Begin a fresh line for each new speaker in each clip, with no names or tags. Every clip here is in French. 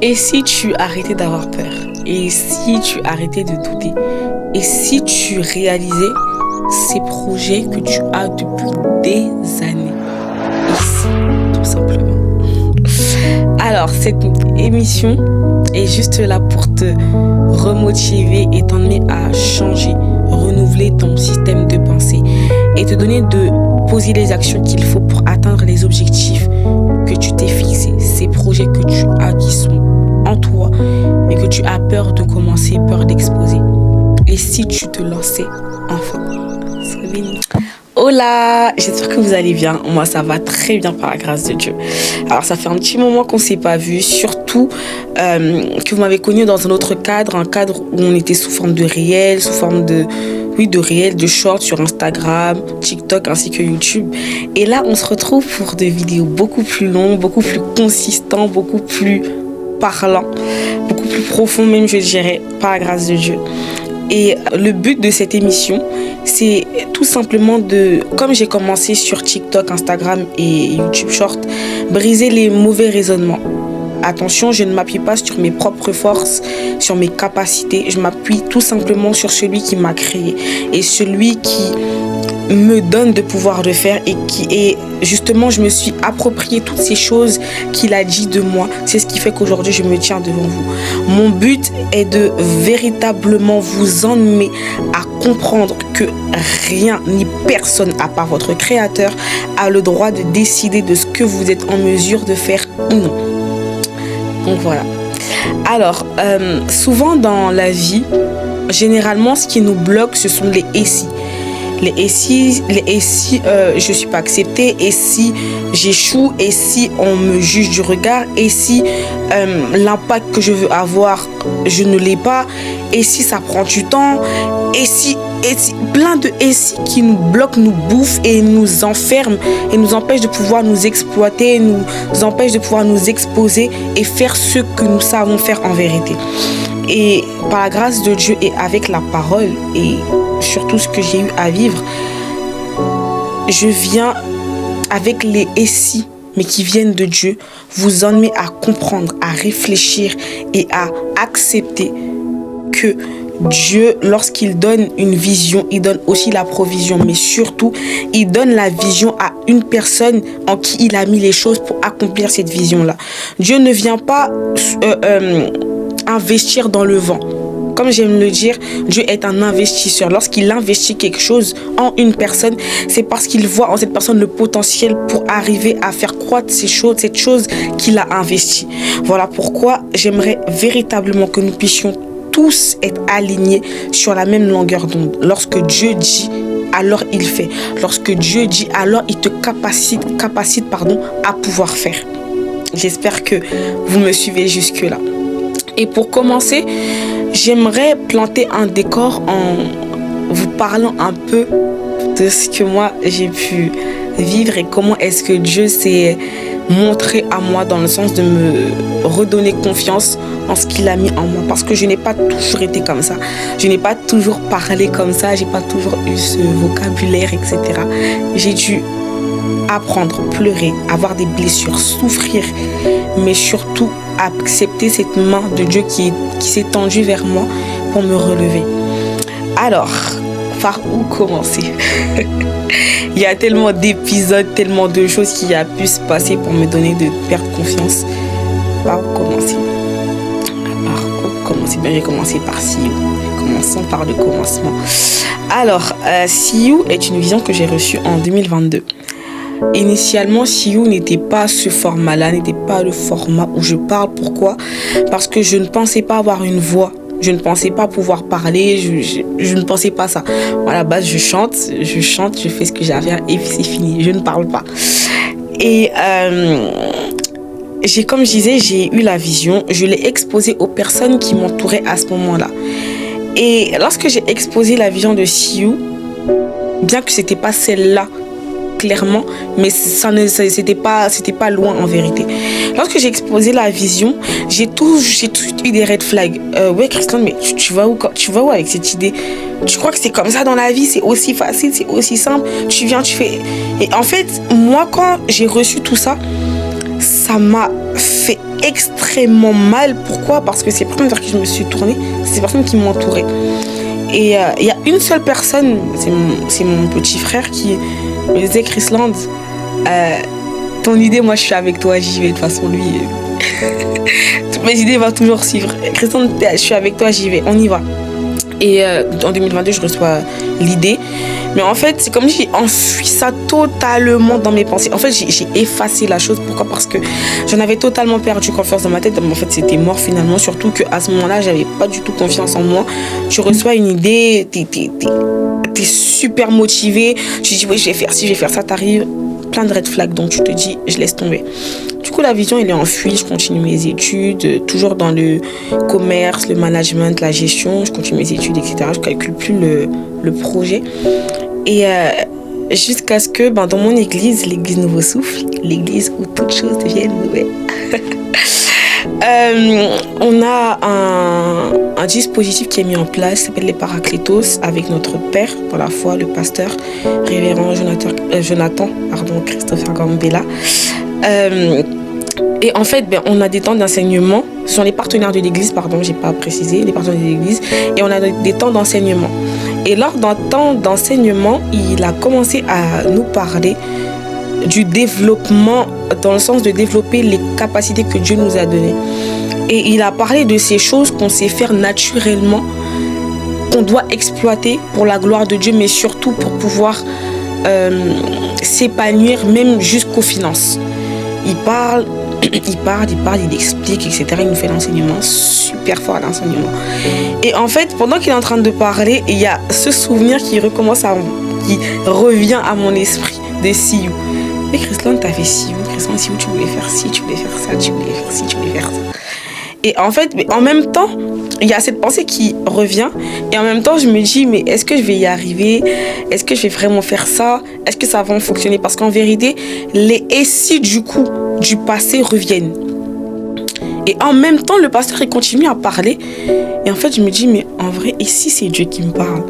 Et si tu arrêtais d'avoir peur? Et si tu arrêtais de douter? Et si tu réalisais ces projets que tu as depuis des années? Ici, tout simplement. Alors, cette émission est juste là pour te remotiver et t'emmener à changer, renouveler ton système de pensée et te donner de poser les actions qu'il faut pour atteindre les objectifs que tu t'es fixés, ces projets que tu as qui sont en toi mais que tu as peur de commencer, peur d'exposer. Et si tu te lançais enfin? Sois béni. Hola, j'espère que vous allez bien. Moi, ça va très bien par la grâce de Dieu. Alors, ça fait un petit moment qu'on ne s'est pas vu, surtout que vous m'avez connu dans un autre cadre, un cadre où on était sous forme de réel, sous forme de réel, de short sur Instagram, TikTok ainsi que YouTube. Et là, on se retrouve pour des vidéos beaucoup plus longues, beaucoup plus consistantes, beaucoup plus parlantes, beaucoup plus profondes même, je dirais, par la grâce de Dieu. Et le but de cette émission, c'est tout simplement comme j'ai commencé sur TikTok, Instagram et YouTube Short, briser les mauvais raisonnements. Attention, je ne m'appuie pas sur mes propres forces, sur mes capacités. Je m'appuie tout simplement sur celui qui m'a créé et celui qui me donne de pouvoir le faire et justement je me suis approprié toutes ces choses qu'il a dit de moi. C'est ce qui fait qu'aujourd'hui je me tiens devant vous. Mon but est de véritablement vous emmener à comprendre que rien ni personne à part votre créateur a le droit de décider de ce que vous êtes en mesure de faire ou non. Donc voilà. Alors souvent dans la vie, généralement ce qui nous bloque ce sont les et si. Et si je suis pas acceptée, et si j'échoue, et si on me juge du regard, et si l'impact que je veux avoir, je ne l'ai pas, et si ça prend du temps, et si plein de et si qui nous bloquent, nous bouffent et nous enferment et nous empêchent de pouvoir nous exploiter, nous empêchent de pouvoir nous exposer et faire ce que nous savons faire en vérité. Et par la grâce de Dieu et avec la parole et surtout ce que j'ai eu à vivre, je viens avec les et si, mais qui viennent de Dieu, vous emmener à comprendre, à réfléchir et à accepter que Dieu, lorsqu'il donne une vision, il donne aussi la provision, mais surtout, il donne la vision à une personne en qui il a mis les choses pour accomplir cette vision-là. Dieu ne vient pas investir dans le vent. Comme j'aime le dire, Dieu est un investisseur. Lorsqu'il investit quelque chose en une personne, c'est parce qu'il voit en cette personne le potentiel pour arriver à faire croître cette chose qu'il a investie. Voilà pourquoi j'aimerais véritablement que nous puissions tous être alignés sur la même longueur d'onde. Lorsque Dieu dit, alors il fait. Lorsque Dieu dit, alors il te capacite à pouvoir faire. J'espère que vous me suivez jusque-là. Et pour commencer, j'aimerais planter un décor en vous parlant un peu de ce que moi j'ai pu vivre et comment est-ce que Dieu s'est montré à moi dans le sens de me redonner confiance en ce qu'il a mis en moi. Parce que je n'ai pas toujours été comme ça. Je n'ai pas toujours parlé comme ça. J'ai pas toujours eu ce vocabulaire, etc. J'ai dû apprendre, pleurer, avoir des blessures, souffrir, mais surtout accepter cette main de Dieu qui s'est tendue vers moi pour me relever. Alors, par où commencer? Il y a tellement d'épisodes, tellement de choses qui a pu se passer pour me donner de perdre confiance. Par où commencer? Bien, j'ai commencé par See You. Commençons par le commencement. Alors, See You est une vision que j'ai reçue en 2022. Initialement, See You n'était pas ce format-là, n'était pas le format où je parle. Pourquoi? Parce que je ne pensais pas avoir une voix. Je ne pensais pas pouvoir parler, je ne pensais pas ça. À la base, je chante, je fais ce que j'ai à faire et c'est fini, je ne parle pas. Et comme je disais, j'ai eu la vision, je l'ai exposée aux personnes qui m'entouraient à ce moment-là. Et lorsque j'ai exposé la vision de See You, bien que c'était pas celle-là, clairement, mais c'était pas loin en vérité. Lorsque j'ai exposé la vision, j'ai tout eu des red flags. Ouais, Christine, mais tu vas où avec cette idée? Tu crois que c'est comme ça dans la vie? C'est aussi facile, c'est aussi simple. Tu viens, tu fais. Et en fait, moi, quand j'ai reçu tout ça, ça m'a fait extrêmement mal. Pourquoi? Parce que ces personnes vers qui je me suis tournée, c'est ces personnes qui m'entouraient. Et il y a une seule personne, c'est mon petit frère qui me disait: Chrisland, ton idée, moi je suis avec toi, j'y vais. De toute façon, lui, toutes mes idées vont toujours suivre. Chrisland, je suis avec toi, j'y vais, on y va. Et en 2022, je reçois l'idée. Mais en fait, c'est comme si j'ai enfui ça totalement dans mes pensées. En fait, j'ai effacé la chose. Pourquoi? Parce que j'en avais totalement perdu confiance dans ma tête. En fait, c'était mort finalement. Surtout qu'à ce moment-là, j'avais pas du tout confiance en moi. Tu reçois une idée, t'es super motivé. Tu te dis: oui, je vais faire ci, je vais faire ça. T'arrives, plein de red flags. Donc, tu te dis: je laisse tomber. Du coup, la vision, elle est enfuie. Je continue mes études, toujours dans le commerce, le management, la gestion. Je continue mes études, etc. Je calcule plus le projet. Et jusqu'à ce que, dans mon église, l'église Nouveau Souffle, l'église où toutes choses deviennent nouvelles, on a un dispositif qui est mis en place, qui s'appelle les Paraclétos, avec notre père dans la foi, le pasteur révérend Jonathan Christopher Gambella. Et en fait, on a des temps d'enseignement. Ce sont les partenaires de l'église, j'ai pas précisé, les partenaires de l'église. Et on a des temps d'enseignement. Et lors d'un temps d'enseignement, il a commencé à nous parler du développement, dans le sens de développer les capacités que Dieu nous a données. Et il a parlé de ces choses qu'on sait faire naturellement, qu'on doit exploiter pour la gloire de Dieu, mais surtout pour pouvoir s'épanouir, même jusqu'aux finances. Il parle, il explique, etc. Il nous fait l'enseignement, super fort l'enseignement. Et en fait, pendant qu'il est en train de parler, il y a ce souvenir qui revient à mon esprit de See You. Mais Chrisland, t'as fait See You. Chrisland, See You, tu voulais faire ci, tu voulais faire ça, tu voulais faire ci, tu voulais faire ça. Et en fait, en même temps, il y a cette pensée qui revient. Et en même temps, je me dis: mais est-ce que je vais y arriver? Est-ce que je vais vraiment faire ça? Est-ce que ça va fonctionner? Parce qu'en vérité, les « et si » du passé reviennent. Et en même temps, le pasteur, il continue à parler. Et en fait, je me dis: mais en vrai, et si c'est Dieu qui me parle?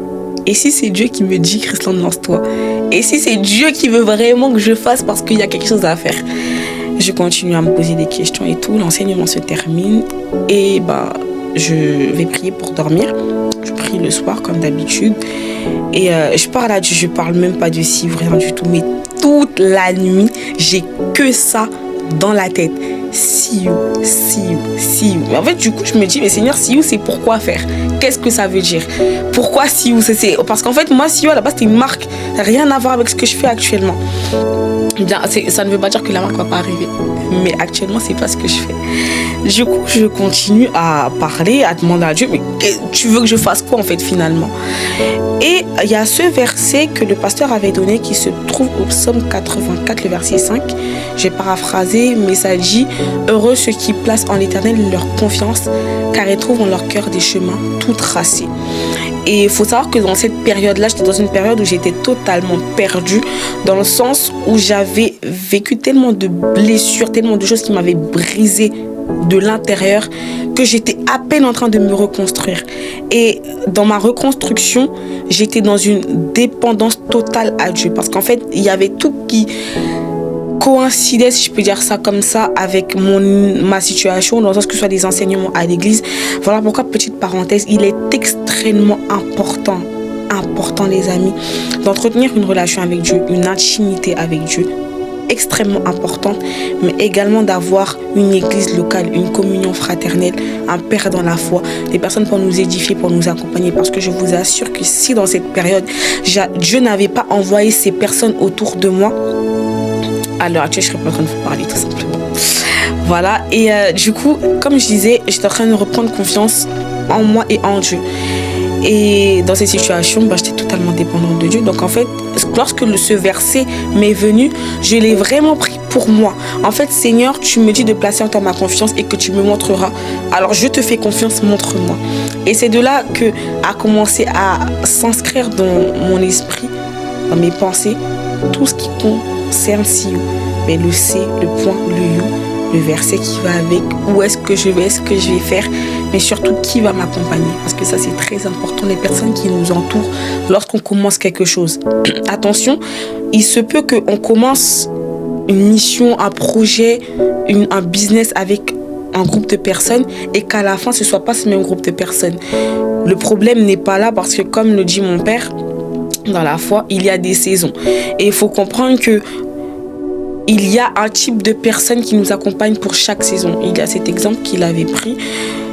Et si c'est Dieu qui me dit: Chrisland, lance-toi? Et si c'est Dieu qui veut vraiment que je fasse parce qu'il y a quelque chose à faire? Je continue à me poser des questions et tout. L'enseignement se termine. Et je vais prier pour dormir. Je prie le soir comme d'habitude. Et je parle à Dieu. Je parle même pas de si rien du tout. Mais toute la nuit, j'ai que ça dans la tête. See you, see you, see you. Mais en fait, du coup, je me dis: mais Seigneur, see you, c'est pourquoi faire? Qu'est-ce que ça veut dire? Pourquoi see you? Parce qu'en fait, moi, see you, à la base, c'est une marque. Rien à voir avec ce que je fais actuellement. Bien, ça ne veut pas dire que la marque va pas arriver. Mais actuellement, c'est pas ce que je fais. Du coup, je continue à parler, à demander à Dieu: mais tu veux que je fasse quoi en fait finalement? Et il y a ce verset que le pasteur avait donné qui se trouve au psaume 84, le verset 5. J'ai paraphrasé, mais ça dit: heureux ceux qui placent en l'Éternel leur confiance, car ils trouvent en leur cœur des chemins tout tracés. Et il faut savoir que dans cette période-là, j'étais dans une période où j'étais totalement perdue, dans le sens où j'avais vécu tellement de blessures, tellement de choses qui m'avaient brisé de l'intérieur, que j'étais à peine en train de me reconstruire. Et dans ma reconstruction, j'étais dans une dépendance totale à Dieu. Parce qu'en fait, il y avait tout qui coïncidait, si je peux dire ça comme ça, avec ma situation, dans le sens que ce soit des enseignements à l'église. Voilà pourquoi, petite parenthèse, il est extrêmement important les amis, d'entretenir une relation avec Dieu, une intimité avec Dieu, extrêmement importante, mais également d'avoir une église locale, une communion fraternelle, un père dans la foi, des personnes pour nous édifier, pour nous accompagner, parce que je vous assure que si dans cette période, Dieu n'avait pas envoyé ces personnes autour de moi, à l'heure actuelle, je serais pas en train de vous parler tout simplement. Voilà, et du coup, comme je disais, j'étais en train de reprendre confiance en moi et en Dieu. Et dans cette situation, j'étais totalement dépendante de Dieu. Donc en fait, lorsque ce verset m'est venu, je l'ai vraiment pris pour moi. En fait, Seigneur, tu me dis de placer en toi ma confiance et que tu me montreras. Alors je te fais confiance, montre-moi. Et c'est de là que a commencé à s'inscrire dans mon esprit, dans mes pensées, tout ce qui concerne See You. Mais le C, le point, le You, le verset qui va avec, où est-ce que je vais, ce que je vais faire, mais surtout qui va m'accompagner, parce que ça c'est très important, les personnes qui nous entourent lorsqu'on commence quelque chose. Attention, il se peut qu'on commence une mission, un projet, un business avec un groupe de personnes et qu'à la fin, ce ne soit pas ce même groupe de personnes. Le problème n'est pas là parce que, comme le dit mon père, dans la foi, il y a des saisons. Et il faut comprendre que il y a un type de personnes qui nous accompagnent pour chaque saison. Il y a cet exemple qu'il avait pris.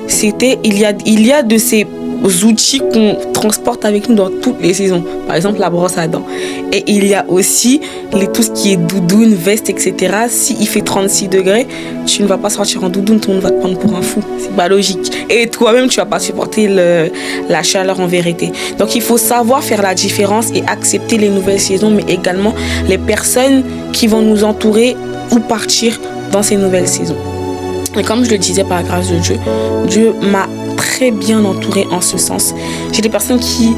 C'était, il y a de ces outils qu'on transporte avec nous dans toutes les saisons. Par exemple, la brosse à dents. Et il y a aussi tout ce qui est doudoune, veste, etc. S'il fait 36 degrés, tu ne vas pas sortir en doudoune, tout le monde va te prendre pour un fou. C'est pas logique. Et toi-même, tu vas pas supporter la chaleur en vérité. Donc, il faut savoir faire la différence et accepter les nouvelles saisons, mais également les personnes qui vont nous entourer ou partir dans ces nouvelles saisons. Et comme je le disais, par la grâce de Dieu, Dieu m'a très bien entourée en ce sens. J'ai des personnes qui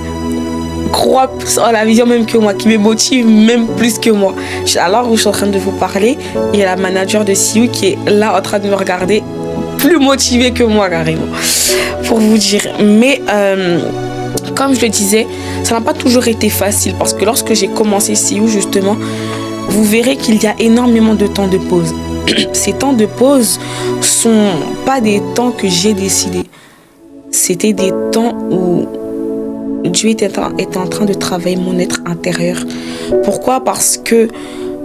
croient plus en la vision même que moi, qui me motivent même plus que moi. Alors où je suis en train de vous parler, il y a la manager de CIU qui est là en train de me regarder, plus motivée que moi carrément, pour vous dire. Mais comme je le disais, ça n'a pas toujours été facile parce que lorsque j'ai commencé CIU justement, vous verrez qu'il y a énormément de temps de pause. Ces temps de pause sont pas des temps que j'ai décidés. C'était des temps où Dieu était en train de travailler mon être intérieur. Pourquoi? Parce que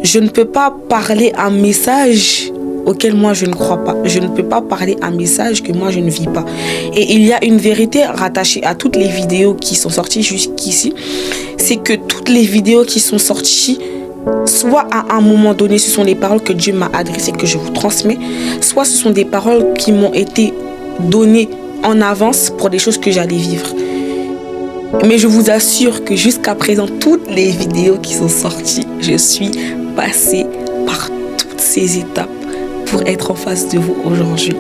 je ne peux pas parler un message auquel moi je ne crois pas. Je ne peux pas parler un message que moi je ne vis pas. Et il y a une vérité rattachée à toutes les vidéos qui sont sorties jusqu'ici. C'est que toutes les vidéos qui sont sorties, soit à un moment donné, ce sont les paroles que Dieu m'a adressées, que je vous transmets, soit ce sont des paroles qui m'ont été données en avance pour des choses que j'allais vivre. Mais je vous assure que jusqu'à présent, toutes les vidéos qui sont sorties, je suis passée par toutes ces étapes pour être en face de vous aujourd'hui.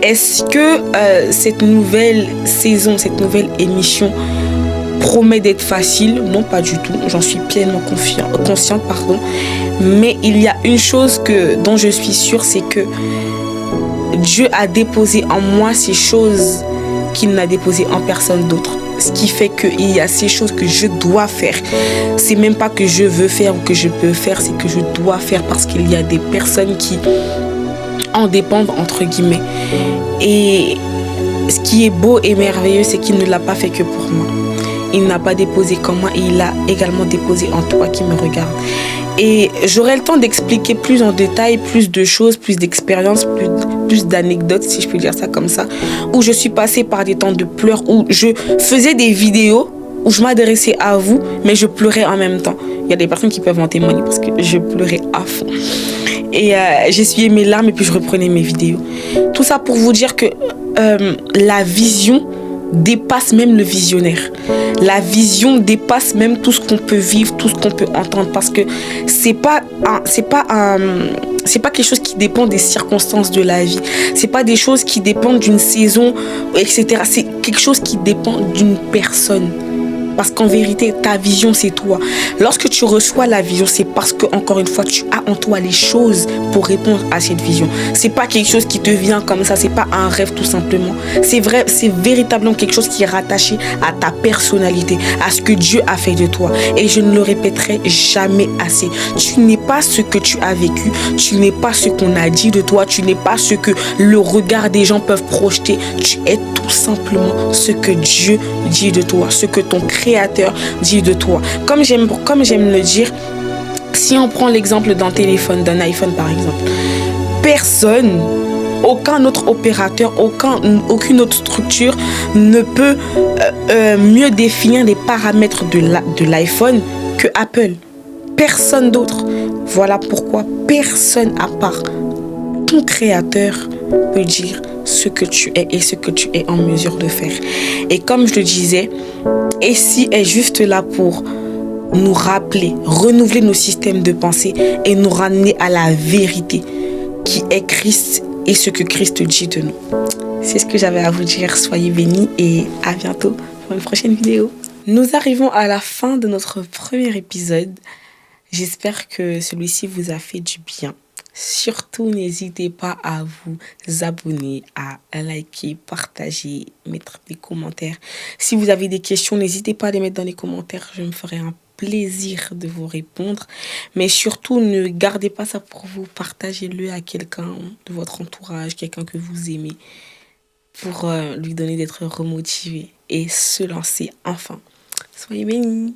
Est-ce que cette nouvelle saison, cette nouvelle émission promet d'être facile? Non, pas du tout. J'en suis pleinement consciente. Mais il y a une chose dont je suis sûre, c'est que Dieu a déposé en moi ces choses qu'il n'a déposées en personne d'autre. Ce qui fait qu'il y a ces choses que je dois faire. C'est même pas que je veux faire ou que je peux faire, c'est que je dois faire parce qu'il y a des personnes qui en dépendent, entre guillemets. Et ce qui est beau et merveilleux, c'est qu'il ne l'a pas fait que pour moi. Il n'a pas déposé comme moi et il l'a également déposé en toi qui me regarde. Et j'aurai le temps d'expliquer plus en détail, plus de choses, plus d'expériences, plus d'anecdotes, si je peux dire ça comme ça, où je suis passée par des temps de pleurs, où je faisais des vidéos, où je m'adressais à vous, mais je pleurais en même temps. Il y a des personnes qui peuvent en témoigner parce que je pleurais à fond. Et j'essuyais mes larmes et puis je reprenais mes vidéos. Tout ça pour vous dire que la vision dépasse même le visionnaire. La vision dépasse même tout ce qu'on peut vivre, tout ce qu'on peut entendre, parce que c'est pas quelque chose qui dépend des circonstances de la vie. C'est pas des choses qui dépendent d'une saison, etc. C'est quelque chose qui dépend d'une personne. Parce qu'en vérité, ta vision, c'est toi. Lorsque tu reçois la vision, c'est parce que, encore une fois, tu as en toi les choses pour répondre à cette vision. C'est pas quelque chose qui te vient comme ça. C'est pas un rêve, tout simplement. C'est vrai, c'est véritablement quelque chose qui est rattaché à ta personnalité, à ce que Dieu a fait de toi. Et je ne le répéterai jamais assez. Tu n'es pas ce que tu as vécu. Tu n'es pas ce qu'on a dit de toi. Tu n'es pas ce que le regard des gens peuvent projeter. Tu es tout simplement ce que Dieu dit de toi, ce que ton Créateur dit de toi. Comme j'aime le dire, si on prend l'exemple d'un téléphone, d'un iPhone par exemple, personne, aucun autre opérateur, aucune autre structure ne peut mieux définir les paramètres de l'iPhone que Apple. Personne d'autre. Voilà pourquoi personne à part ton Créateur peut dire ce que tu es et ce que tu es en mesure de faire. Et comme je le disais, Essie est juste là pour nous rappeler, renouveler nos systèmes de pensée et nous ramener à la vérité qui est Christ et ce que Christ dit de nous. C'est ce que j'avais à vous dire. Soyez bénis et à bientôt pour une prochaine vidéo. Nous arrivons à la fin de notre premier épisode. J'espère que celui-ci vous a fait du bien. Surtout, n'hésitez pas à vous abonner, à liker, partager, mettre des commentaires. Si vous avez des questions, n'hésitez pas à les mettre dans les commentaires. Je me ferai un plaisir de vous répondre. Mais surtout, ne gardez pas ça pour vous. Partagez-le à quelqu'un de votre entourage, quelqu'un que vous aimez, pour lui donner d'être remotivé et se lancer enfin. Soyez bénis.